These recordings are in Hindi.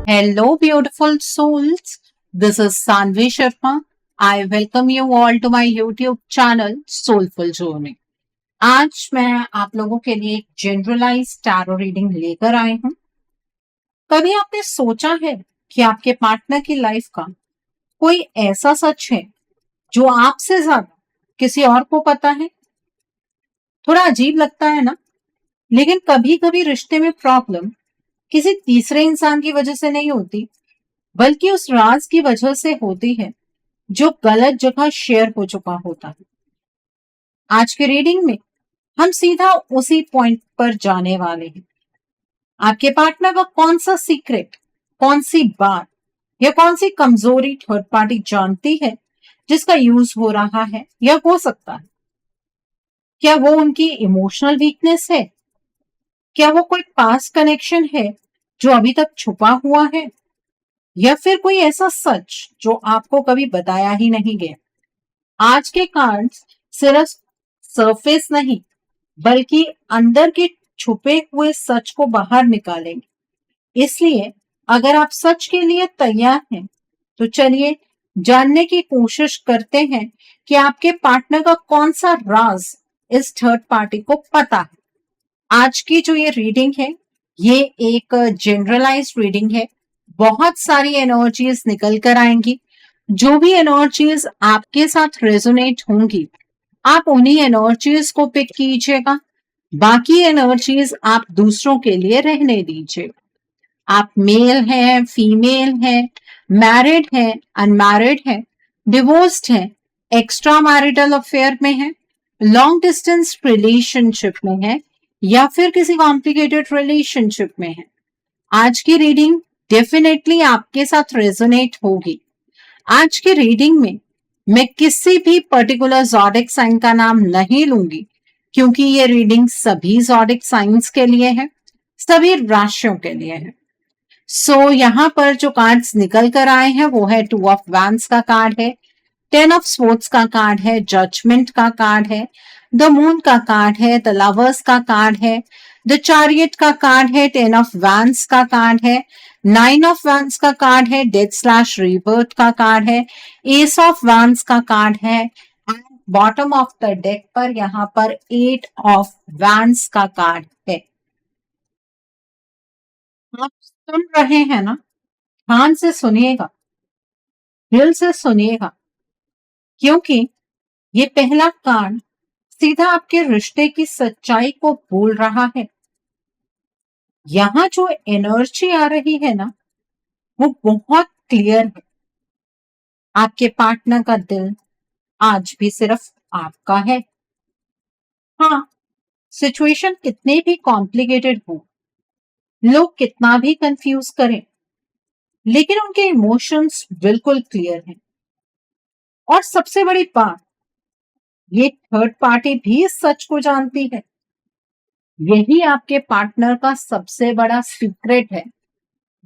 Hello, beautiful souls. This is Sanvi Sharma. I welcome you all to my YouTube channel Soulful Journey. आज मैं आप लोगों के लिए एक जनरलाइज टैरो रीडिंग लेकर आई हूँ। कभी आपने सोचा है कि आपके पार्टनर की लाइफ का कोई ऐसा सच है जो आपसे ज्यादा किसी और को पता है? थोड़ा अजीब लगता है ना, लेकिन कभी कभी रिश्ते में प्रॉब्लम किसी तीसरे इंसान की वजह से नहीं होती, बल्कि उस राज की वजह से होती है जो गलत जगह शेयर हो चुका होता है। आज के रीडिंग में हम सीधा उसी पॉइंट पर जाने वाले हैं। आपके पार्टनर का कौन सा सीक्रेट, कौन सी बात या कौन सी कमजोरी थर्ड पार्टी जानती है जिसका यूज हो रहा है या हो सकता है? क्या वो उनकी इमोशनल वीकनेस है? क्या वो कोई पास्ट कनेक्शन है जो अभी तक छुपा हुआ है, या फिर कोई ऐसा सच जो आपको कभी बताया ही नहीं गया? आज के कार्ड्स सिर्फ सरफेस नहीं, बल्कि अंदर के छुपे हुए सच को बाहर निकालेंगे। इसलिए अगर आप सच के लिए तैयार हैं, तो चलिए जानने की कोशिश करते हैं कि आपके पार्टनर का कौन सा राज इस थर्ड पार्टी को पता है। आज की जो ये रीडिंग है, ये एक जनरलाइज्ड रीडिंग है। बहुत सारी एनर्जीज निकल कर आएंगी। जो भी एनर्जीज आपके साथ रेजोनेट होंगी, आप उन्हीं एनर्जीज को पिक कीजिएगा। बाकी एनर्जीज आप दूसरों के लिए रहने दीजिए। आप मेल हैं, फीमेल हैं, मैरिड हैं, अनमैरिड हैं, डिवोर्स्ड हैं, एक्स्ट्रा मैरिटल अफेयर में हैं, लॉन्ग डिस्टेंस रिलेशनशिप में हैं, या फिर किसी कॉम्प्लिकेटेड रिलेशनशिप में हैं, आज की रीडिंग डेफिनेटली आपके साथ रेजोनेट होगी। आज की रीडिंग में मैं किसी भी पर्टिकुलर ज़ोडिक साइन का नाम नहीं लूंगी, क्योंकि ये रीडिंग सभी ज़ोडिक साइंस के लिए है, सभी राशियों के लिए है। यहाँ पर जो कार्ड्स निकल कर आए हैं वो है 2 ऑफ वैंड्स का कार्ड है, 10 ऑफ स्वॉर्ड्स का कार्ड है, जजमेंट का कार्ड है, द मून का कार्ड है, द लवर्स का कार्ड है, द चैरियट का कार्ड है, 10 ऑफ वैंड्स का कार्ड है, 9 ऑफ वैंड्स का कार्ड है, डेथ स्लैश रीबर्थ का कार्ड है, एस ऑफ वैंड्स का कार्ड है, and bottom of the deck पर यहाँ पर 8 ऑफ वैंड्स का कार्ड है। आप सुन रहे हैं ना? ध्यान से सुनिएगा, दिल से सुनिएगा, क्योंकि ये पहला कार्ड सीधा आपके रिश्ते की सच्चाई को बोल रहा है। यहां जो एनर्जी आ रही है ना, वो बहुत क्लियर है। आपके पार्टनर का दिल आज भी सिर्फ आपका है। हाँ, सिचुएशन कितने भी कॉम्प्लिकेटेड हो, लोग कितना भी कंफ्यूज करें, लेकिन उनके इमोशंस बिल्कुल क्लियर हैं। और सबसे बड़ी बात, ये थर्ड पार्टी भी इस सच को जानती है। यही आपके पार्टनर का सबसे बड़ा सीक्रेट है,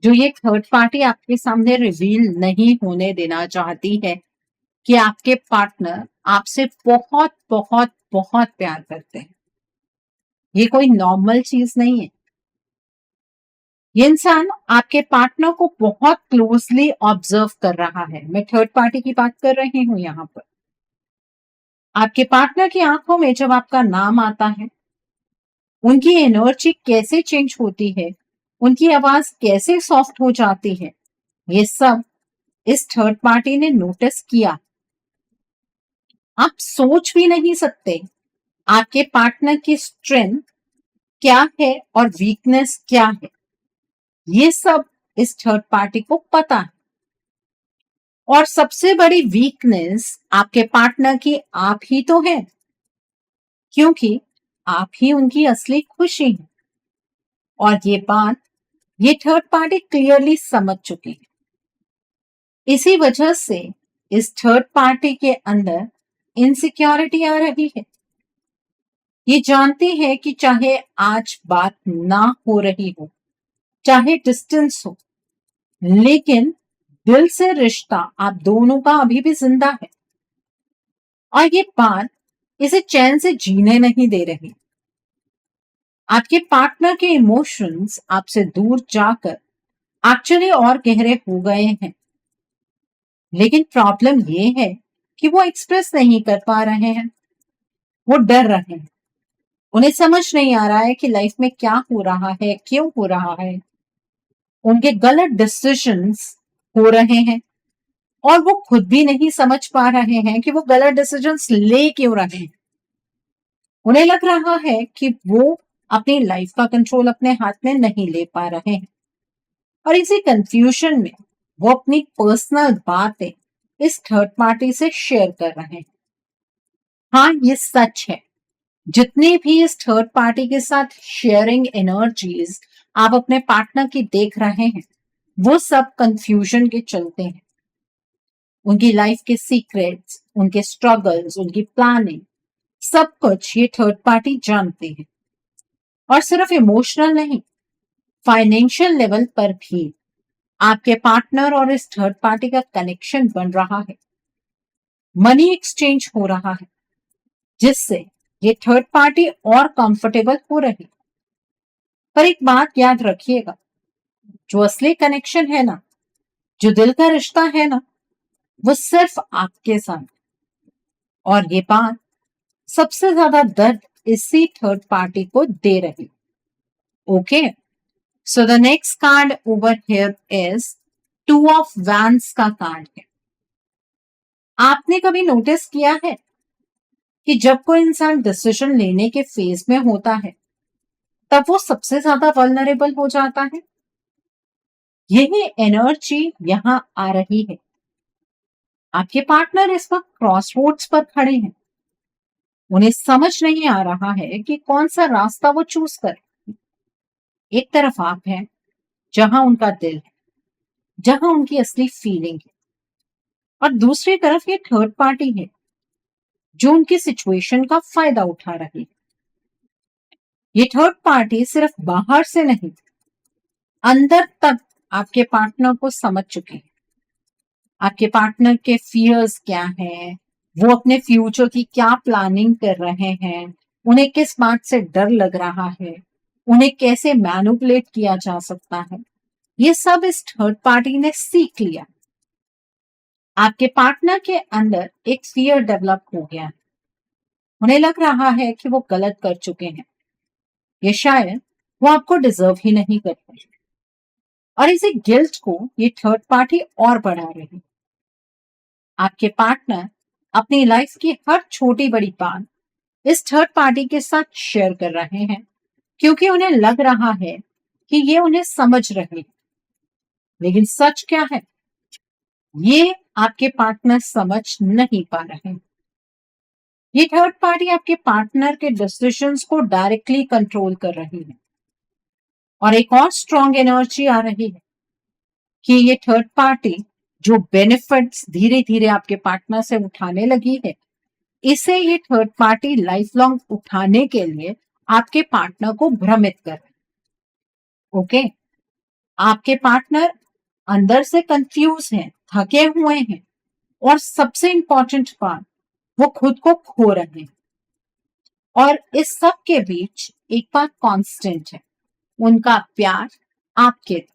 जो ये थर्ड पार्टी आपके सामने रिवील नहीं होने देना चाहती है, कि आपके पार्टनर आपसे बहुत बहुत बहुत प्यार करते हैं। ये कोई नॉर्मल चीज नहीं है। ये इंसान आपके पार्टनर को बहुत क्लोजली ऑब्जर्व कर रहा है। मैं थर्ड पार्टी की बात कर रही हूं यहाँ पर। आपके पार्टनर की आंखों में जब आपका नाम आता है, उनकी एनर्जी कैसे चेंज होती है, उनकी आवाज कैसे सॉफ्ट हो जाती है, ये सब इस थर्ड पार्टी ने नोटिस किया। आप सोच भी नहीं सकते आपके पार्टनर की स्ट्रेंथ क्या है और वीकनेस क्या है। ये सब इस थर्ड पार्टी को पता है। और सबसे बड़ी वीकनेस आपके पार्टनर की आप ही तो है, क्योंकि आप ही उनकी असली खुशी है। और ये थर्ड पार्टी क्लियरली समझ चुकी है। इसी वजह से इस थर्ड पार्टी के अंदर इनसिक्योरिटी आ रही है। ये जानती है कि चाहे आज बात ना हो रही हो, चाहे डिस्टेंस हो, लेकिन दिल से रिश्ता आप दोनों का अभी भी जिंदा है। और ये बात इसे चैन से जीने नहीं दे रही। आपके पार्टनर के इमोशंस आपसे दूर जाकर एक्चुअली और गहरे हो गए हैं, लेकिन प्रॉब्लम ये है कि वो एक्सप्रेस नहीं कर पा रहे हैं। वो डर रहे हैं। उन्हें समझ नहीं आ रहा है कि लाइफ में क्या हो रहा है, क्यों हो रहा है। उनके गलत डिसीजंस हो रहे हैं और वो खुद भी नहीं समझ पा रहे हैं कि वो गलत डिसीजंस ले क्यों रहे हैं। उन्हें लग रहा है कि वो अपनी लाइफ का कंट्रोल अपने हाथ में नहीं ले पा रहे हैं और इसी कंफ्यूजन में वो अपनी पर्सनल बातें इस थर्ड पार्टी से शेयर कर रहे हैं। हाँ, ये सच है। जितने भी इस थर्ड पार्टी के साथ शेयरिंग एनर्जीज आप अपने पार्टनर की देख रहे हैं, वो सब कंफ्यूजन के चलते हैं। उनकी लाइफ के सीक्रेट्स, उनके स्ट्रगल्स, उनकी प्लानिंग, सब कुछ ये थर्ड पार्टी जानते हैं। और सिर्फ इमोशनल नहीं, फाइनेंशियल लेवल पर भी आपके पार्टनर और इस थर्ड पार्टी का कनेक्शन बन रहा है। मनी एक्सचेंज हो रहा है, जिससे ये थर्ड पार्टी और कंफर्टेबल हो रही। पर एक बात याद रखिएगा, जो असली कनेक्शन है ना, जो दिल का रिश्ता है ना, वो सिर्फ आपके साथ। और ये बात सबसे ज्यादा दर्द इसी थर्ड पार्टी को दे रही। Okay, so the next card over here is two of vents का कार्ड है। आपने कभी नोटिस किया है कि जब कोई इंसान डिसीजन लेने के फेज में होता है, तब वो सबसे ज्यादा वल्नरेबल हो जाता है। यही एनर्जी यहां आ रही है। आपके पार्टनर इस वक्त क्रॉस रोड्स पर खड़े हैं। उन्हें समझ नहीं आ रहा है कि कौन सा रास्ता वो चूज कर। एक तरफ आप हैं, जहां उनका दिल है, जहां उनकी असली फीलिंग है, और दूसरी तरफ ये थर्ड पार्टी है जो उनकी सिचुएशन का फायदा उठा रही है। ये थर्ड पार्टी सिर्फ बाहर से नहीं, अंदर तक आपके पार्टनर को समझ चुके हैं। आपके पार्टनर के फियर्स क्या हैं, वो अपने फ्यूचर की क्या प्लानिंग कर रहे हैं, उन्हें किस बात से डर लग रहा है, उन्हें कैसे मैनिपुलेट किया जा सकता है, ये सब इस थर्ड पार्टी ने सीख लिया। आपके पार्टनर के अंदर एक फियर डेवलप हो गया है। उन्हें लग रहा है कि वो गलत कर चुके हैं, ये शायद वो आपको डिजर्व ही नहीं करते, और इसी गिल्ट को ये थर्ड पार्टी और बढ़ा रही है। आपके पार्टनर अपनी लाइफ की हर छोटी बड़ी बात इस थर्ड पार्टी के साथ शेयर कर रहे हैं, क्योंकि उन्हें लग रहा है कि ये उन्हें समझ रहे हैं। लेकिन सच क्या है, ये आपके पार्टनर समझ नहीं पा रहे हैं। ये थर्ड पार्टी आपके पार्टनर के डिसीजंस को डायरेक्टली कंट्रोल कर रही है। और एक और स्ट्रॉन्ग एनर्जी आ रही है कि ये थर्ड पार्टी जो बेनिफिट्स धीरे धीरे आपके पार्टनर से उठाने लगी है, इसे ये थर्ड पार्टी लाइफ लॉन्ग उठाने के लिए आपके पार्टनर को भ्रमित कर रहे हैं। ओके, आपके पार्टनर अंदर से कंफ्यूज हैं, थके हुए हैं, और सबसे इंपॉर्टेंट बात, वो खुद को खो रहे हैं। और इस सब के बीच एक बात कांस्टेंट है, उनका प्यार आपके लिए।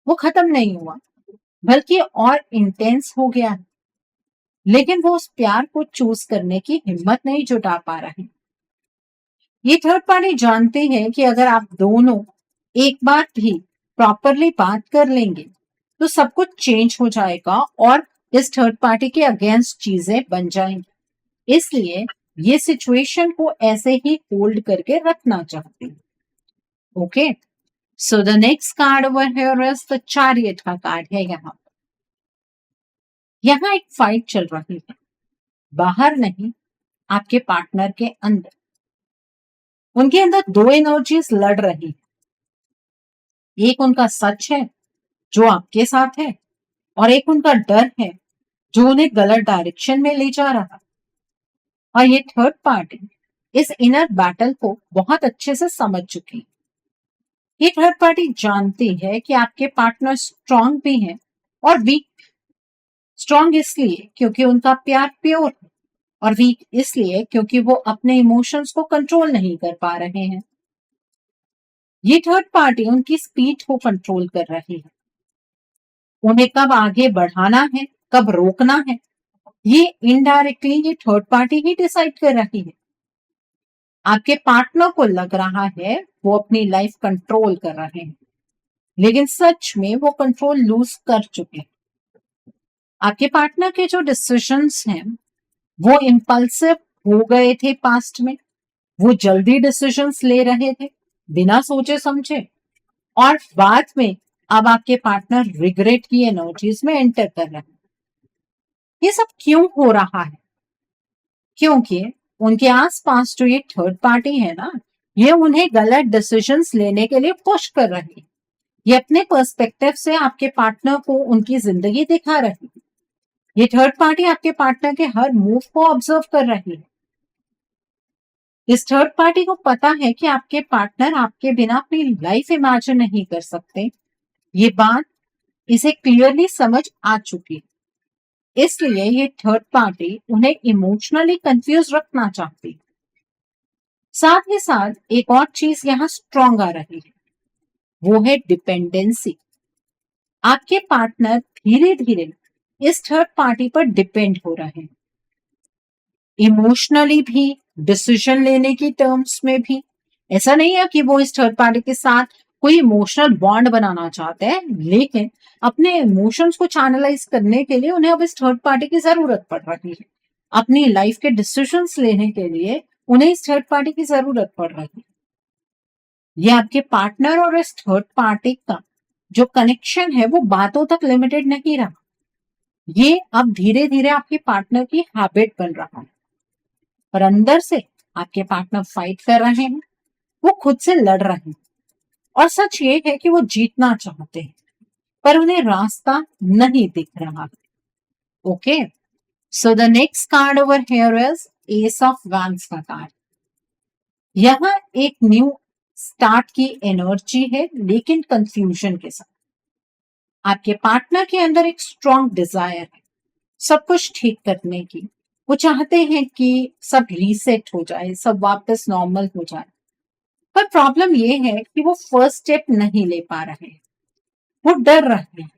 वो खत्म नहीं हुआ, बल्कि और इंटेंस हो गया है। लेकिन वो उस प्यार को चूज करने की हिम्मत नहीं जुटा पा रहे। ये थर्ड पार्टी जानते हैं कि अगर आप दोनों एक बार भी प्रॉपरली बात कर लेंगे, तो सब कुछ चेंज हो जाएगा और इस थर्ड पार्टी के अगेंस्ट चीजें बन जाएंगी। इसलिए ये सिचुएशन को ऐसे ही होल्ड करके रखना चाहते हैं। Okay, so the next card over here is the chariot का कार्ड है। यहाँ एक फाइट चल रही है, बाहर नहीं, आपके पार्टनर के अंदर। उनके अंदर दो एनर्जीज लड़ रही है। एक उनका सच है जो आपके साथ है, और एक उनका डर है जो उन्हें गलत डायरेक्शन में ले जा रहा। और ये थर्ड पार्टी इस इनर बैटल को बहुत अच्छे से समझ चुकी है। ये थर्ड पार्टी जानती है कि आपके पार्टनर स्ट्रांग भी हैं और वीक। स्ट्रांग इसलिए क्योंकि उनका प्यार प्योर है, और वीक इसलिए क्योंकि वो अपने इमोशंस को कंट्रोल नहीं कर पा रहे हैं। ये थर्ड पार्टी उनकी स्पीड को कंट्रोल कर रही है, उन्हें कब आगे बढ़ाना है, कब रोकना है, ये इनडायरेक्टली ये थर्ड पार्टी ही डिसाइड कर रही है। आपके पार्टनर को लग रहा है वो अपनी लाइफ कंट्रोल कर रहे हैं, लेकिन सच में वो कंट्रोल लूज कर चुके हैं। आपके पार्टनर के जो डिसीजंस हैं वो इम्पल्सिव हो गए थे पास्ट में, वो जल्दी डिसीजंस ले रहे थे बिना सोचे समझे, और बाद में अब आपके पार्टनर रिग्रेट की एनर्जीज में एंटर कर रहे हैं। ये सब क्यों हो रहा है? क्योंकि उनके आसपास जो ये थर्ड पार्टी है ना, ये उन्हें गलत डिसीजंस लेने के लिए पुश कर रही है। ये अपने पर्सपेक्टिव से आपके पार्टनर को उनकी जिंदगी दिखा रही है। ये थर्ड पार्टी आपके पार्टनर के हर मूव को ऑब्जर्व कर रही है। इस थर्ड पार्टी को पता है कि आपके पार्टनर आपके बिना अपनी लाइफ इमेजिन नहीं कर सकते। ये बात इसे क्लियरली समझ आ चुकी है, इसलिए ये थर्ड पार्टी उन्हें इमोशनली कंफ्यूज रखना चाहती है। साथ ही साथ एक और चीज यहाँ स्ट्रॉन्ग आ रही है, वो है डिपेंडेंसी। आपके पार्टनर धीरे धीरे इस थर्ड पार्टी पर डिपेंड हो रहे हैं, इमोशनली भी, डिसीजन लेने की टर्म्स में भी। ऐसा नहीं है कि वो इस थर्ड पार्टी के साथ कोई इमोशनल बॉन्ड बनाना चाहते हैं, लेकिन अपने इमोशंस को चैनलाइज करने के लिए उन्हें अब इस थर्ड पार्टी की जरूरत पड़ रही है। अपनी लाइफ के डिसीजंस लेने के लिए उन्हें इस थर्ड पार्टी की जरूरत पड़ रही है। ये आपके पार्टनर और इस थर्ड पार्टी का जो कनेक्शन है वो बातों तक लिमिटेड नहीं रहा, ये अब धीरे धीरे आपके पार्टनर की हैबिट बन रहा है। पर अंदर से आपके पार्टनर फाइट कर रहे हैं, वो खुद से लड़ रहे हैं, और सच ये है कि वो जीतना चाहते हैं पर उन्हें रास्ता नहीं दिख रहा। Okay, so the next card over here is S of wands का कार्ड। यहाँ एक न्यू स्टार्ट की एनर्जी है, लेकिन कंफ्यूजन के साथ। आपके पार्टनर के अंदर एक स्ट्रॉन्ग डिजायर है सब कुछ ठीक करने की। वो चाहते हैं कि सब रीसेट हो जाए, सब वापस नॉर्मल हो जाए, पर प्रॉब्लम ये है कि वो फर्स्ट स्टेप नहीं ले पा रहे हैं, वो डर रहे हैं।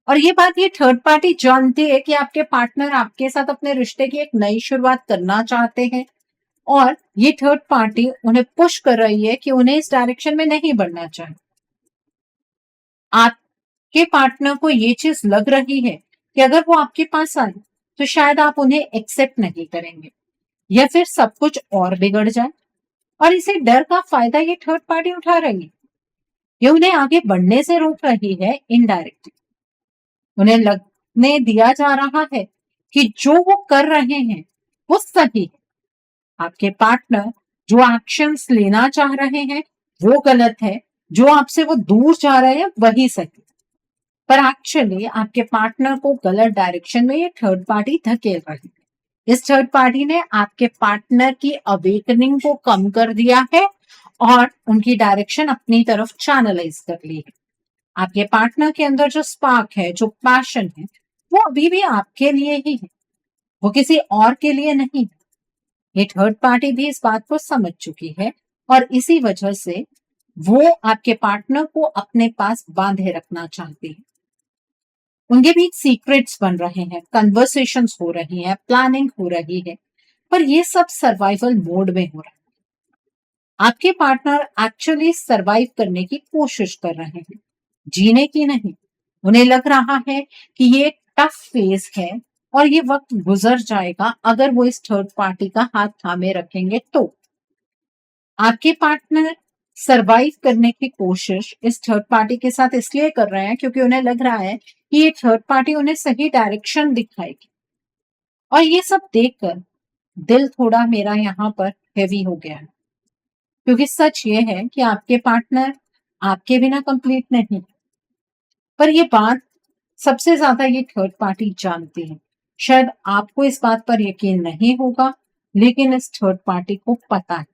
और ये बात ये थर्ड पार्टी जानती है कि आपके पार्टनर आपके साथ अपने रिश्ते की एक नई शुरुआत करना चाहते हैं, और ये थर्ड पार्टी उन्हें पुश कर रही है कि उन्हें इस डायरेक्शन में नहीं बढ़ना चाहिए। आपके पार्टनर को ये चीज लग रही है कि अगर वो आपके पास आए तो शायद आप उन्हें एक्सेप्ट नहीं करेंगे, या फिर सब कुछ और बिगड़ जाए, और इसी डर का फायदा ये थर्ड पार्टी उठा रही है। ये उन्हें आगे बढ़ने से रोक रही है इनडायरेक्टली। उन्हें लगने दिया जा रहा है कि जो वो कर रहे हैं वो सही है। आपके पार्टनर जो एक्शंस लेना चाह रहे हैं वो गलत है, जो आपसे वो दूर जा रहे हैं वही सही। पर एक्चुअली आपके पार्टनर को गलत डायरेक्शन में ये थर्ड पार्टी धकेल रही है। इस थर्ड पार्टी ने आपके पार्टनर की अवेकनिंग को कम कर दिया है और उनकी डायरेक्शन अपनी तरफ चैनलाइज कर ली है। आपके पार्टनर के अंदर जो स्पार्क है, जो पैशन है, वो अभी भी आपके लिए ही है, वो किसी और के लिए नहीं। ये थर्ड पार्टी भी इस बात को समझ चुकी है, और इसी वजह से वो आपके पार्टनर को अपने पास बांधे रखना चाहती है। उनके बीच सीक्रेट्स बन रहे हैं, कन्वर्सेशंस हो रही हैं, प्लानिंग हो रही है, पर ये सब सर्वाइवल मोड में हो रहा है। आपके पार्टनर एक्चुअली सरवाइव करने की कोशिश कर रहे हैं, जीने की नहीं। उन्हें लग रहा है कि ये एक टफ फेज है और ये वक्त गुजर जाएगा अगर वो इस थर्ड पार्टी का हाथ थामे रखेंगे तो। आपके पार्टनर सरवाइव करने की कोशिश इस थर्ड पार्टी के साथ इसलिए कर रहे हैं क्योंकि उन्हें लग रहा है कि ये थर्ड पार्टी उन्हें सही डायरेक्शन दिखाएगी। और ये सब देखकर दिल थोड़ा मेरा यहाँ पर हेवी हो गया है, क्योंकि सच ये है कि आपके पार्टनर आपके बिना कंप्लीट नहीं। पर ये बात सबसे ज्यादा ये थर्ड पार्टी जानती है। शायद आपको इस बात पर यकीन नहीं होगा, लेकिन इस थर्ड पार्टी को पता है।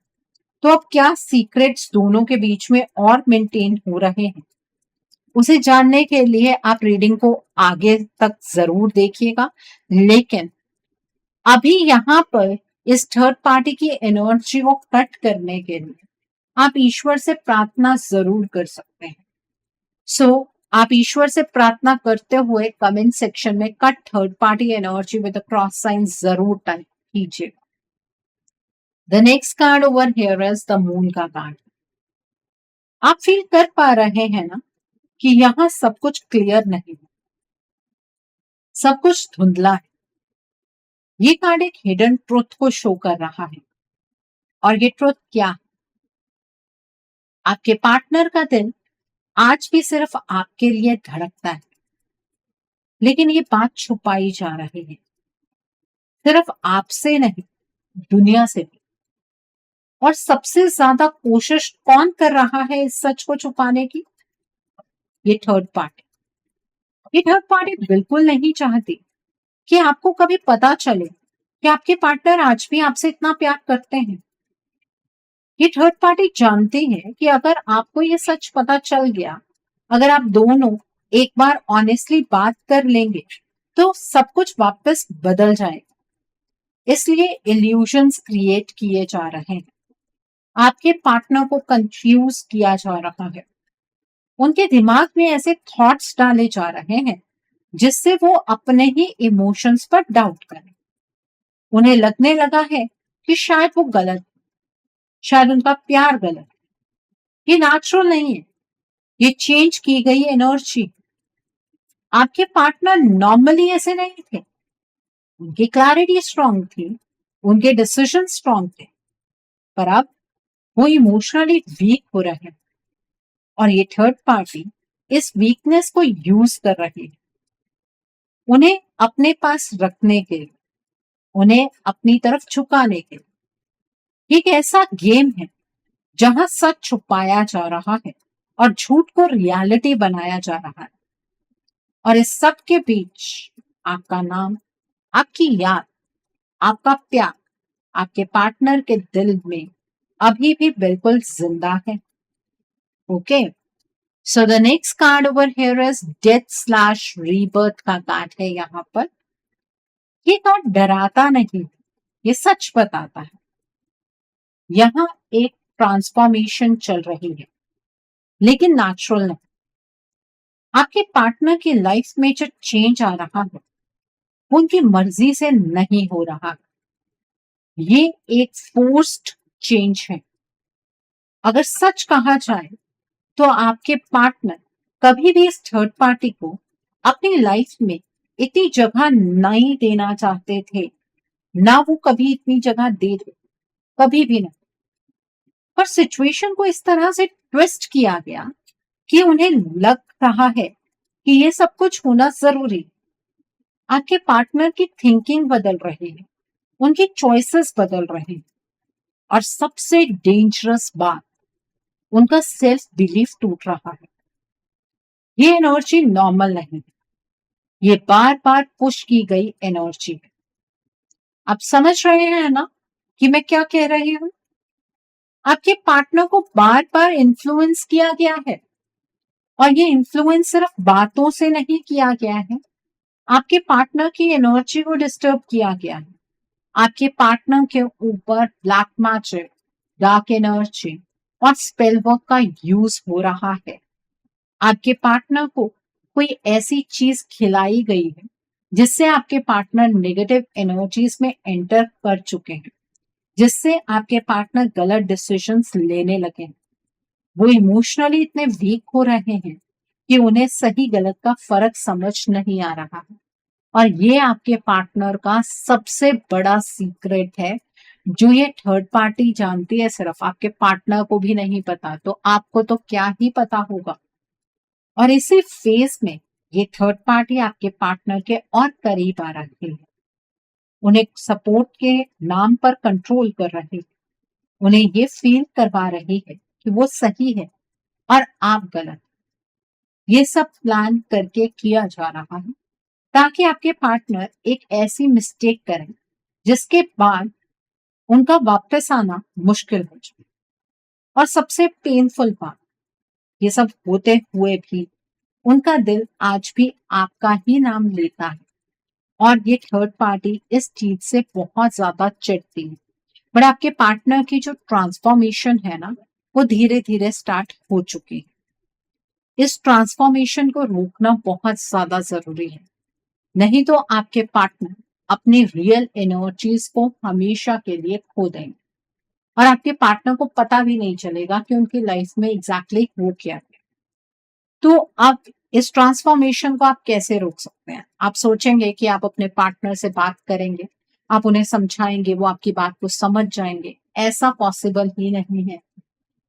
तो अब क्या सीक्रेट्स दोनों के बीच में और मेंटेन हो रहे हैं, उसे जानने के लिए आप रीडिंग को आगे तक जरूर देखिएगा। लेकिन अभी यहाँ पर इस थर्ड पार्टी की एनर्जी को कट करने के लिए आप ईश्वर से प्रार्थना जरूर कर सकते हैं। सो आप ईश्वर से प्रार्थना करते हुए कमेंट सेक्शन में cut third party energy with cross sign जरूर टाइप कीजिएगा। The next card over here is the moon का कार्ड। आप फील कर पा रहे हैं ना कि यहाँ सब कुछ क्लियर नहीं है, सब कुछ धुंधला है। ये कार्ड एक हिडन ट्रुथ को शो कर रहा है। और ये ट्रुथ क्या है? आपके पार्टनर का दिल आज भी सिर्फ आपके लिए धड़कता है, लेकिन ये बात छुपाई जा रही है, सिर्फ आपसे नहीं, दुनिया से भी। और सबसे ज्यादा कोशिश कौन कर रहा है इस सच को छुपाने की? ये थर्ड पार्टी। ये थर्ड पार्टी बिल्कुल नहीं चाहती कि आपको कभी पता चले कि आपके पार्टनर आज भी आपसे इतना प्यार करते हैं। ये थर्ड पार्टी जानती है कि अगर आपको ये सच पता चल गया, अगर आप दोनों एक बार ऑनेस्टली बात कर लेंगे, तो सब कुछ वापस बदल जाएगा। इसलिए इल्यूजन्स क्रिएट किए जा रहे हैं, आपके पार्टनर को कंफ्यूज किया जा रहा है, उनके दिमाग में ऐसे थॉट्स डाले जा रहे हैं जिससे वो अपने ही इमोशंस पर डाउट करें। उन्हें लगने लगा है कि शायद वो गलत, शायद उनका प्यार गलत। ये नेचुरल नहीं है, ये चेंज की गई एनर्जी। आपके पार्टनर नॉर्मली ऐसे नहीं थे, उनकी क्लैरिटी स्ट्रांग थी, उनके डिसीजन स्ट्रांग थे, पर अब वो इमोशनली वीक हो रहे हैं। और ये थर्ड पार्टी इस वीकनेस को यूज कर रही है, उन्हें अपने पास रखने के लिए, उन्हें अपनी तरफ झुकाने के लिए। एक ऐसा गेम है जहां सच छुपाया जा रहा है और झूठ को रियलिटी बनाया जा रहा है। और इस सब के बीच आपका नाम, आपकी याद, आपका प्यार आपके पार्टनर के दिल में अभी भी बिल्कुल जिंदा है। Okay, so the next card over here is death rebirth का कार्ड है। यहाँ पर ये कार्ड डराता नहीं, ये सच बताता है। यहाँ एक ट्रांसफॉर्मेशन चल रही है, लेकिन नेचुरल नहीं। आपके पार्टनर की लाइफ में जो चेंज आ रहा है, वो उनकी मर्जी से नहीं हो रहा। ये एक फोर्स्ड चेंज है। अगर सच कहा जाए तो आपके पार्टनर कभी भी इस थर्ड पार्टी को अपनी लाइफ में इतनी जगह नहीं देना चाहते थे, ना वो कभी इतनी जगह दे दे, कभी भी नहीं। पर सिचुएशन को इस तरह से ट्विस्ट किया गया कि उन्हें लग रहा है कि ये सब कुछ होना जरूरी। आपके पार्टनर की थिंकिंग बदल रही है, उनकी चॉइसेस बदल रहे हैं, और सबसे डेंजरस बात, उनका सेल्फ बिलीफ टूट रहा है। ये एनर्जी नॉर्मल नहीं है, ये बार बार पुश की गई एनर्जी है। आप समझ रहे हैं ना कि मैं क्या कह रही हूं? आपके पार्टनर को बार बार इन्फ्लुएंस किया गया है, और ये इन्फ्लुएंस सिर्फ बातों से नहीं किया गया है, आपके पार्टनर की एनर्जी को डिस्टर्ब किया गया है। आपके पार्टनर के ऊपर ब्लैक मैजिक, डार्क एनर्जी और स्पेल वर्क का यूज हो रहा है। आपके पार्टनर को कोई ऐसी चीज खिलाई गई है जिससे आपके पार्टनर नेगेटिव एनर्जीज में एंटर कर चुके हैं, जिससे आपके पार्टनर गलत डिसीजंस लेने लगे हैं। वो इमोशनली इतने वीक हो रहे हैं कि उन्हें सही गलत का फर्क समझ नहीं आ रहा है। और ये आपके पार्टनर का सबसे बड़ा सीक्रेट है, जो ये थर्ड पार्टी जानती है, सिर्फ आपके पार्टनर को भी नहीं पता, तो आपको तो क्या ही पता होगा। और इसी फेज में ये थर्ड पार्टी आपके पार्टनर के और करीब आ रही है, उन्हें सपोर्ट के नाम पर कंट्रोल कर रही है, उन्हें ये फील करवा रही है कि वो सही है और आप गलत। ये सब प्लान करके किया जा रहा है ताकि आपके पार्टनर एक ऐसी मिस्टेक करें जिसके बाद उनका वापस आना मुश्किल हो जाए। और सबसे पेनफुल बात, ये सब होते हुए भी उनका दिल आज भी आपका ही नाम लेता है, और ये थर्ड पार्टी इस चीज से बहुत ज्यादा चिढ़ती है। बट आपके पार्टनर की जो ट्रांसफॉर्मेशन है ना, वो धीरे धीरे स्टार्ट हो चुकी है। इस ट्रांसफॉर्मेशन को रोकना बहुत ज्यादा जरूरी है, नहीं तो आपके पार्टनर अपनी रियल एनर्जीज को हमेशा के लिए खो देंगे और आपके पार्टनर को पता भी नहीं चलेगा कि उनकी लाइफ में एग्जैक्टली हो क्या है। तो आप इस ट्रांसफॉर्मेशन को आप कैसे रोक सकते हैं? आप सोचेंगे कि आप अपने पार्टनर से बात करेंगे, आप उन्हें समझाएंगे, वो आपकी बात को समझ जाएंगे। ऐसा पॉसिबल ही नहीं है।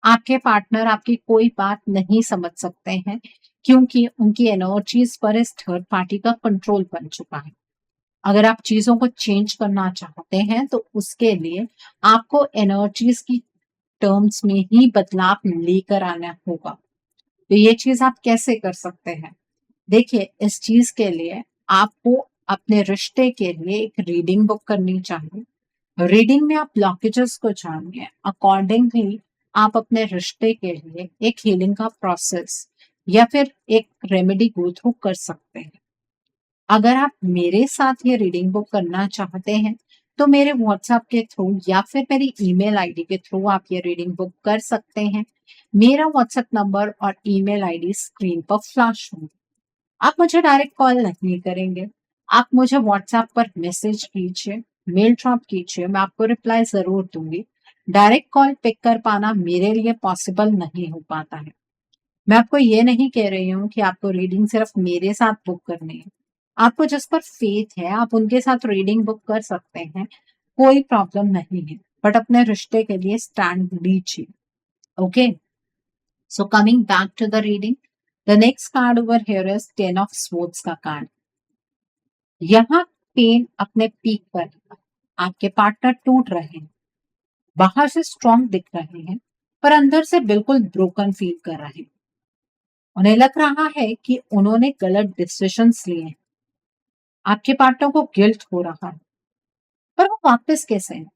आपके पार्टनर आपकी कोई बात नहीं समझ सकते हैं, क्योंकि उनकी एनर्जीज पर इस थर्ड पार्टी का कंट्रोल बन चुका है। अगर आप चीजों को चेंज करना चाहते हैं तो उसके लिए आपको एनर्जीज की टर्म्स में ही बदलाव लेकर आना होगा। तो ये चीज आप कैसे कर सकते हैं? देखिए, इस चीज के लिए आपको अपने रिश्ते के लिए एक रीडिंग बुक करनी चाहिए। रीडिंग में आप ब्लॉकेजेस को जानिए, अकॉर्डिंगली आप अपने रिश्ते के लिए एक हीलिंग का प्रोसेस या फिर एक रेमेडी गो थ्रू कर सकते हैं। अगर आप मेरे साथ ये रीडिंग बुक करना चाहते हैं तो मेरे व्हाट्सएप के थ्रू या फिर मेरी ईमेल आईडी के थ्रू आप ये रीडिंग बुक कर सकते हैं। मेरा व्हाट्सएप नंबर और ईमेल आईडी स्क्रीन पर फ्लैश होंगे। आप मुझे डायरेक्ट कॉल नहीं करेंगे, आप मुझे व्हाट्सएप पर मैसेज कीजिए, मेल ड्रॉप कीजिए, मैं आपको रिप्लाई जरूर दूंगी। डायरेक्ट कॉल पिक कर पाना मेरे लिए पॉसिबल नहीं हो पाता है। मैं आपको ये नहीं कह रही हूँ कि आपको रीडिंग सिर्फ मेरे साथ बुक करनी है। आपको जिस पर फेथ है आप उनके साथ रीडिंग बुक कर सकते हैं, कोई प्रॉब्लम नहीं है, बट अपने रिश्ते के लिए स्टैंड लीजिए। Okay, so coming back to the reading, the next card over here is 10 of swords का कार्ड। यहाँ पेन अपने पीक पर है। आपके पार्टनर टूट रहे हैं, बाहर से स्ट्रॉन्ग दिख रहे हैं पर अंदर से बिल्कुल ब्रोकन फील कर रहे हैं। उन्हें लग रहा है कि उन्होंने गलत डिसीजंस लिए हैं। आपके पार्टनर को गिल्ट हो रहा है, पर वो वापस कैसे हैं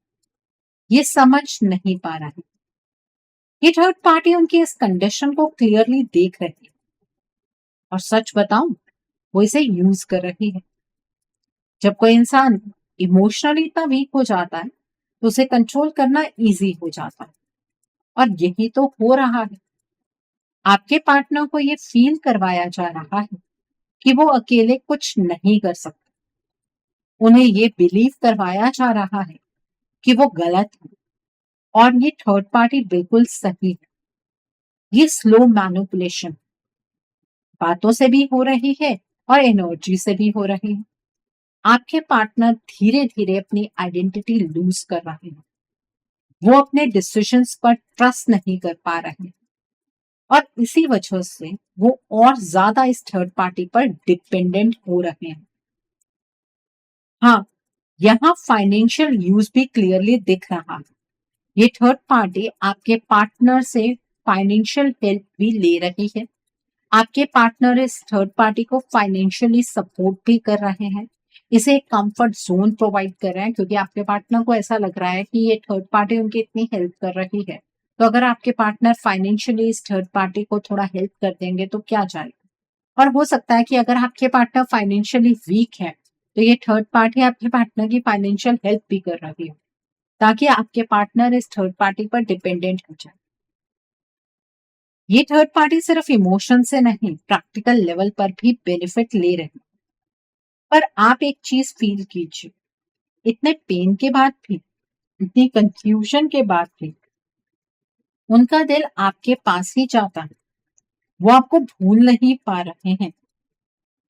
ये समझ नहीं पा रहा है। ये थर्ड पार्टी उनकी इस कंडीशन को क्लियरली देख रही है और सच बताऊं, वो इसे यूज कर रही है। जब कोई इंसान इमोशनली इतना वीक हो जाता है तो उसे कंट्रोल करना इजी हो जाता है, और यही तो हो रहा है। आपके पार्टनर को ये फील करवाया जा रहा है कि वो अकेले कुछ नहीं कर सकते। उन्हें ये बिलीव करवाया जा रहा है कि वो गलत है और ये थर्ड पार्टी बिल्कुल सही है। ये स्लो मैनिपुलेशन बातों से भी हो रही है और एनर्जी से भी हो रही है। आपके पार्टनर धीरे धीरे अपनी आइडेंटिटी लूज कर रहे हैं। वो अपने डिसीजंस पर ट्रस्ट नहीं कर पा रहे हैं और इसी वजह से वो और ज्यादा इस थर्ड पार्टी पर डिपेंडेंट हो रहे हैं। हाँ, यहाँ फाइनेंशियल यूज भी क्लियरली दिख रहा है। ये थर्ड पार्टी आपके पार्टनर से फाइनेंशियल हेल्प भी ले रही है। आपके पार्टनर इस थर्ड पार्टी को फाइनेंशियली सपोर्ट भी कर रहे हैं, इसे एक कंफर्ट जोन प्रोवाइड कर रहे हैं, क्योंकि आपके पार्टनर को ऐसा लग रहा है कि ये थर्ड पार्टी उनकी इतनी हेल्प कर रही है, तो अगर आपके पार्टनर फाइनेंशियली इस थर्ड पार्टी को थोड़ा हेल्प कर देंगे तो क्या जाएगा। और हो सकता है कि अगर आपके पार्टनर फाइनेंशियली वीक है तो ये थर्ड पार्टी आपके पार्टनर की फाइनेंशियल हेल्प भी कर रही है, ताकि आपके पार्टनर इस थर्ड पार्टी पर डिपेंडेंट हो जाए। ये थर्ड पार्टी सिर्फ इमोशन से नहीं, प्रैक्टिकल लेवल पर भी बेनिफिट ले रहे हैं। पर आप एक चीज फील कीजिए, इतने पेन के बाद भी, इतनी कंफ्यूजन के बाद भी उनका दिल आपके पास ही जाता है। वो आपको भूल नहीं पा रहे हैं,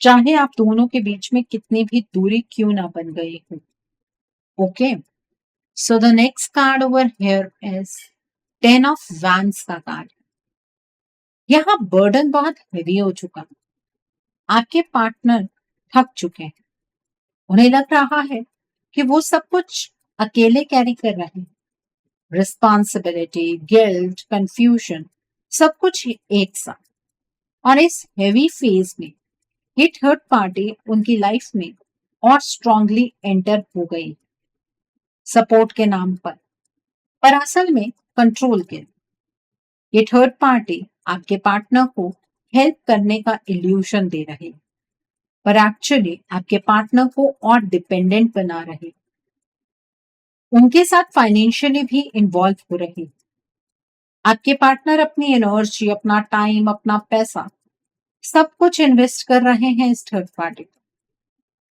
चाहे आप दोनों के बीच में कितनी भी दूरी क्यों ना बन गई हो। Okay, so the next card over here is 10 of wands का कार्ड। यहाँ बर्डन बहुत हेवी हो चुका है। आपके पार्टनर थक चुके हैं। उन्हें लग रहा है कि वो सब कुछ अकेले कैरी कर रहे हैं। रिस्पॉन्सिबिलिटी, गिल्ट, कंफ्यूजन, सब कुछ एक साथ। और इस हेवी फेज में ये थर्ड पार्टी उनकी लाइफ में और स्ट्रांगली एंटर हो गई, सपोर्ट के नाम पर असल में कंट्रोल के। ये थर्ड पार्टी आपके पार्टनर को हेल्प करने का इल्यूशन दे रही है, पर एक्चुअली आपके पार्टनर को और डिपेंडेंट बना रही, उनके साथ फाइनेंशियली भी इन्वॉल्व हो रही। आपके पार्टनर अपनी एनर्जी, अपना टाइम, अपना पैसा सब कुछ इन्वेस्ट कर रहे हैं इस थर्ड पार्टी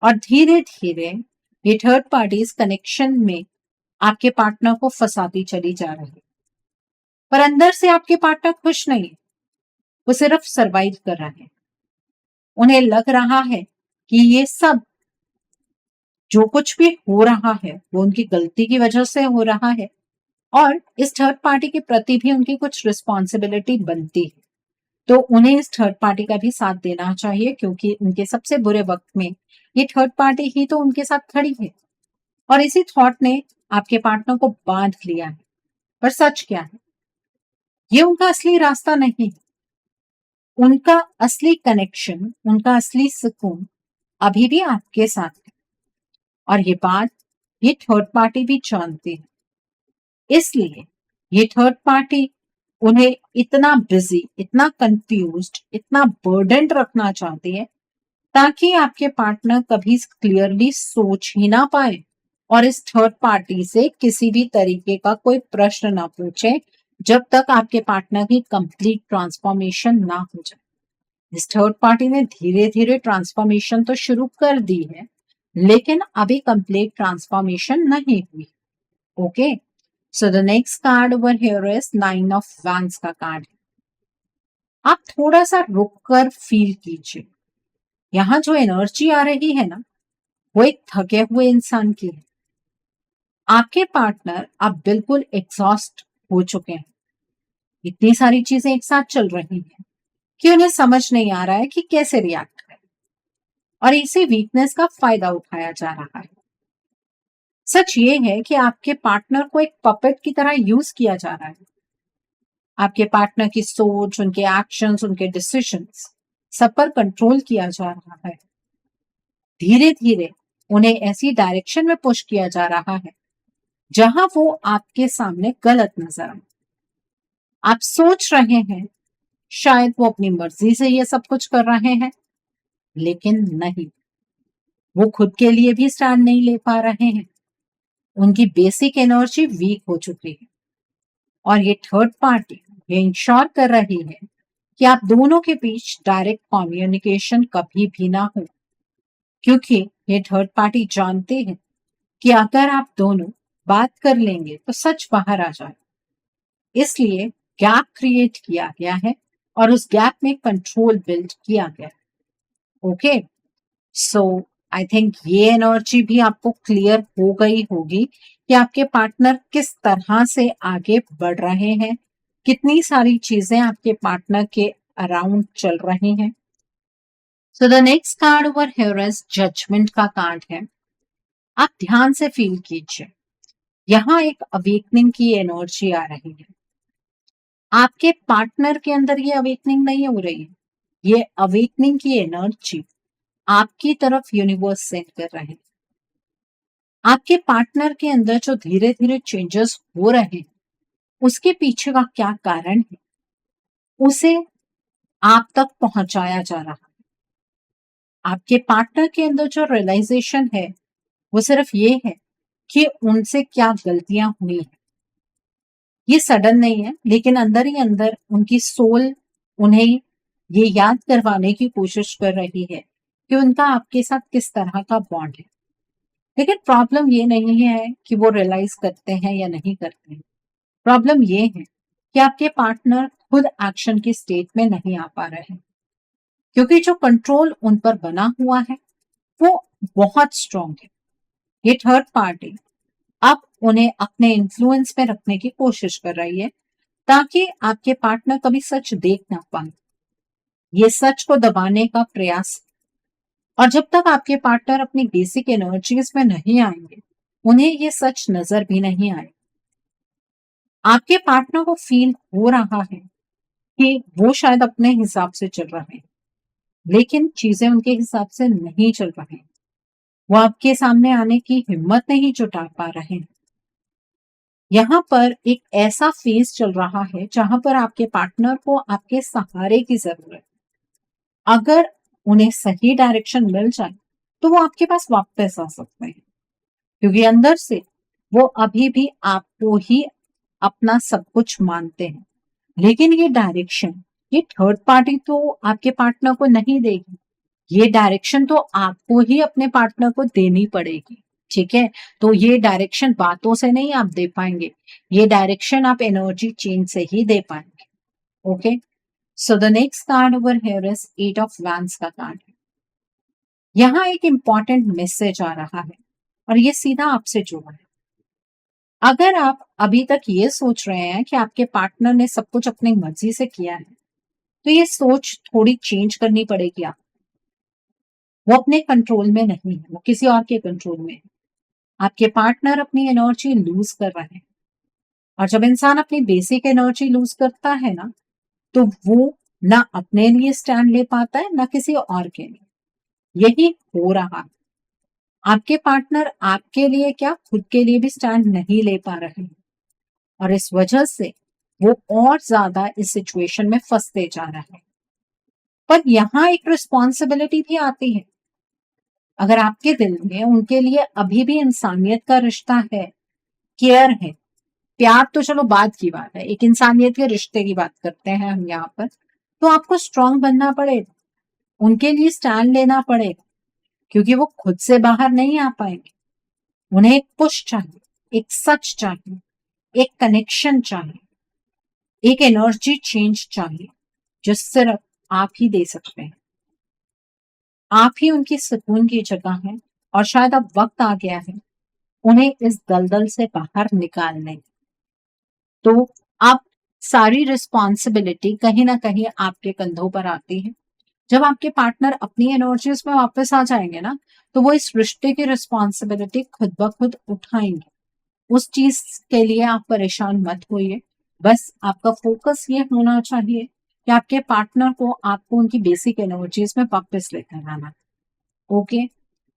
और धीरे धीरे ये थर्ड पार्टी इस कनेक्शन में आपके पार्टनर को फंसाती चली जा रही है। पर अंदर से आपके पार्टनर खुश नहीं है, वो सिर्फ सरवाइव कर रहे हैं। उन्हें लग रहा है कि ये सब जो कुछ भी हो रहा है वो उनकी गलती की वजह से हो रहा है और इस थर्ड पार्टी के प्रति भी उनकी कुछ रिस्पॉन्सिबिलिटी बनती है। तो उन्हें इस थर्ड पार्टी का भी साथ देना चाहिए क्योंकि उनके सबसे बुरे वक्त में ये थर्ड पार्टी ही तो उनके साथ खड़ी है। और इसी थॉट ने आपके पार्टनर को बांध लिया है। पर सच क्या है, ये उनका असली रास्ता नहीं है। उनका असली कनेक्शन, उनका असली सुकून अभी भी आपके साथ है और ये बात ये थर्ड पार्टी भी जानती है। इसलिए ये थर्ड पार्टी उन्हें इतना बिजी, इतना कंफ्यूज्ड, इतना बर्डन रखना चाहती है ताकि आपके पार्टनर कभी क्लियरली सोच ही ना पाए और इस थर्ड पार्टी से किसी भी तरीके का कोई प्रश्न ना पूछे जब तक आपके पार्टनर की कंप्लीट ट्रांसफॉर्मेशन ना हो जाए। इस थर्ड पार्टी ने धीरे धीरे ट्रांसफॉर्मेशन तो शुरू कर दी है लेकिन अभी कंप्लीट ट्रांसफॉर्मेशन नहीं हुई। Okay, so the next card over here is 9 of wands का कार्ड है। आप थोड़ा सा रुक कर फील कीजिए। यहाँ जो एनर्जी आ रही है ना, वो एक थके हुए इंसान की है। आपके पार्टनर अब बिल्कुल एग्जॉस्ट हो चुके हैं। इतनी सारी चीजें एक साथ चल रही हैं कि उन्हें समझ नहीं आ रहा है कि कैसे रिएक्ट करें और इसी वीकनेस का फायदा उठाया जा रहा है। सच ये है कि आपके पार्टनर को एक पपेट की तरह यूज किया जा रहा है। आपके पार्टनर की सोच, उनके एक्शंस, उनके डिसीजंस सब पर कंट्रोल किया जा रहा है। धीरे धीरे उन्हें ऐसी डायरेक्शन में पुश किया जा रहा है जहां वो आपके सामने गलत नजर आए। आप सोच रहे हैं शायद वो अपनी मर्जी से ये सब कुछ कर रहे हैं, लेकिन नहीं, वो खुद के लिए भी स्टैंड नहीं ले पा रहे हैं। उनकी बेसिक एनर्जी वीक हो चुकी है और ये थर्ड पार्टी ये इंश्योर कर रही है कि आप दोनों के बीच डायरेक्ट कम्युनिकेशन कभी भी ना हो, क्योंकि ये थर्ड पार्टी जानते हैं कि अगर आप दोनों बात कर लेंगे तो सच बाहर आ जाए। इसलिए गैप क्रिएट किया गया है और उस गैप में कंट्रोल बिल्ड किया गया है। ओके, सो आई थिंक ये एनर्जी भी आपको क्लियर हो गई होगी कि आपके पार्टनर किस तरह से आगे बढ़ रहे हैं, कितनी सारी चीजें आपके पार्टनर के अराउंड चल रही हैं। So the next card over here is judgement का कार्ड है। आप ध्यान से फील कीजिए, यहाँ एक अवेकनिंग की एनर्जी आ रही है। आपके पार्टनर के अंदर ये अवेकनिंग नहीं हो रही है, ये अवेकनिंग की एनर्जी आपकी तरफ यूनिवर्स सेंड कर रहे हैं। आपके पार्टनर के अंदर जो धीरे धीरे चेंजेस हो रहे हैं उसके पीछे का क्या कारण है, उसे आप तक पहुंचाया जा रहा है। आपके पार्टनर के अंदर जो रियलाइजेशन है वो सिर्फ ये है कि उनसे क्या गलतियां हुई हैं। ये सडन नहीं है, लेकिन अंदर ही अंदर उनकी सोल उन्हें ये याद करवाने की कोशिश कर रही है कि उनका आपके साथ किस तरह का बॉन्ड है। लेकिन प्रॉब्लम ये नहीं है कि वो रियलाइज करते हैं या नहीं करते हैं। प्रॉब्लम ये है कि आपके पार्टनर खुद एक्शन की स्टेट में नहीं आ पा रहे हैं, क्योंकि जो कंट्रोल उन पर बना हुआ है वो बहुत स्ट्रांग है। ये थर्ड पार्टी अब उन्हें अपने इन्फ्लुएंस में रखने की कोशिश कर रही है ताकि आपके पार्टनर कभी सच देख ना पाए। ये सच को दबाने का प्रयास, और जब तक आपके पार्टनर अपनी बेसिक एनर्जीज में नहीं आएंगे उन्हें ये सच नजर भी नहीं आए। आपके पार्टनर को फील हो रहा है कि वो शायद अपने हिसाब से चल रहे हैं, लेकिन चीजें उनके हिसाब से नहीं चल रहे हैं। वो आपके सामने आने की हिम्मत नहीं जुटा पा रहे हैं। यहाँ पर एक ऐसा फेज चल रहा है जहां पर आपके पार्टनर को आपके सहारे की जरूरत है। अगर उन्हें सही डायरेक्शन मिल जाए तो वो आपके पास वापस आ सकते हैं, क्योंकि अंदर से वो अभी भी आपको ही अपना सब कुछ मानते हैं। लेकिन ये डायरेक्शन, ये थर्ड पार्टी तो आपके पार्टनर को नहीं देगी, ये डायरेक्शन तो आपको ही अपने पार्टनर को देनी पड़ेगी। ठीक है, तो ये डायरेक्शन बातों से नहीं आप दे पाएंगे, ये डायरेक्शन आप एनर्जी चेंज से ही दे पाएंगे। Okay, so the next card over here is 8 of wands का कार्ड है। यहाँ एक इंपॉर्टेंट मैसेज आ रहा है और ये सीधा आपसे जुड़ा है। अगर आप अभी तक ये सोच रहे हैं कि आपके पार्टनर ने सब कुछ अपनी मर्जी से किया है, तो ये सोच थोड़ी चेंज करनी पड़ेगी। आप, वो अपने कंट्रोल में नहीं है, वो किसी और के कंट्रोल में है। आपके पार्टनर अपनी एनर्जी लूज कर रहे हैं, और जब इंसान अपनी बेसिक एनर्जी लूज करता है ना, तो वो ना अपने लिए स्टैंड ले पाता है ना किसी और के लिए। यही हो रहा है, आपके पार्टनर आपके लिए क्या खुद के लिए भी स्टैंड नहीं ले पा रहे हैं, और इस वजह से वो और ज्यादा इस सिचुएशन में फंसते जा रहे हैं। पर यहाँ एक रिस्पॉन्सिबिलिटी भी आती है। अगर आपके दिल में उनके लिए अभी भी इंसानियत का रिश्ता है, केयर है, प्यार तो चलो बात की बात है, एक इंसानियत के रिश्ते की बात करते हैं हम यहाँ पर, तो आपको स्ट्रांग बनना पड़ेगा, उनके लिए स्टैंड लेना पड़ेगा, क्योंकि वो खुद से बाहर नहीं आ पाएंगे। उन्हें एक पुश चाहिए, एक सच चाहिए, एक कनेक्शन चाहिए, एक एनर्जी चेंज चाहिए, जो सिर्फ आप ही दे सकते हैं। आप ही उनकी सुकून की जगह है, और शायद अब वक्त आ गया है उन्हें इस दलदल से बाहर निकालने। तो अब सारी रिस्पॉन्सिबिलिटी कहीं ना कहीं आपके कंधों पर आती है। जब आपके पार्टनर अपनी एनर्जीज में वापस आ जाएंगे ना, तो वो इस रिश्ते की रिस्पॉन्सिबिलिटी खुद ब खुद उठाएंगे। उस चीज के लिए आप परेशान मत होइए, बस आपका फोकस ये होना चाहिए कि आपके पार्टनर को आपको उनकी बेसिक एनर्जीज में वापस लेकर आना। ओके,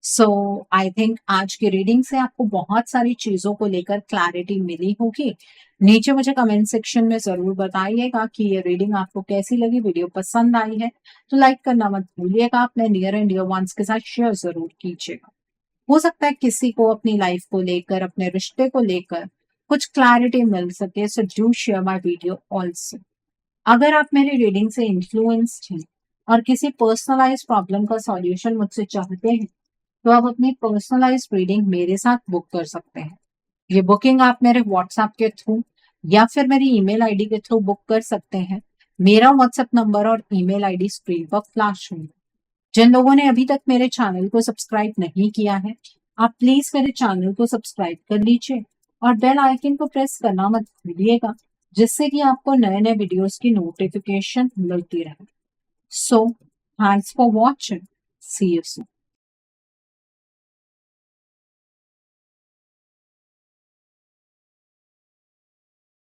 सो आई थिंक आज की रीडिंग से आपको बहुत सारी चीजों को लेकर क्लैरिटी मिली होगी। नीचे मुझे कमेंट सेक्शन में जरूर बताइएगा कि ये रीडिंग आपको कैसी लगी। वीडियो पसंद आई है तो लाइक करना मत भूलिएगा, अपने नियर एंड डियर वंस के साथ शेयर जरूर कीजिएगा। हो सकता है किसी को अपनी लाइफ को लेकर, अपने रिश्ते को लेकर कुछ क्लैरिटी मिल सके, so do share my video also. अगर आप मेरी रीडिंग से इन्फ्लुएंस्ड हैं और किसी पर्सनलाइज प्रॉब्लम का सॉल्यूशन मुझसे चाहते हैं, तो आप अपनी पर्सनलाइज रीडिंग मेरे साथ बुक कर सकते हैं। ये बुकिंग आप मेरे व्हाट्सएप के थ्रू या फिर मेरी ईमेल आईडी के थ्रू बुक कर सकते हैं। मेरा व्हाट्सएप नंबर और ईमेल आईडी स्क्रीन पर फ्लैश होंगे। जिन लोगों ने अभी तक मेरे चैनल को सब्सक्राइब नहीं किया है, आप प्लीज मेरे चैनल को सब्सक्राइब कर लीजिए और बेल आइकन को प्रेस करना मत भूलिएगा, जिससे कि आपको नए नए वीडियोस की नोटिफिकेशन मिलती रहे। So thanks for watching, see you soon.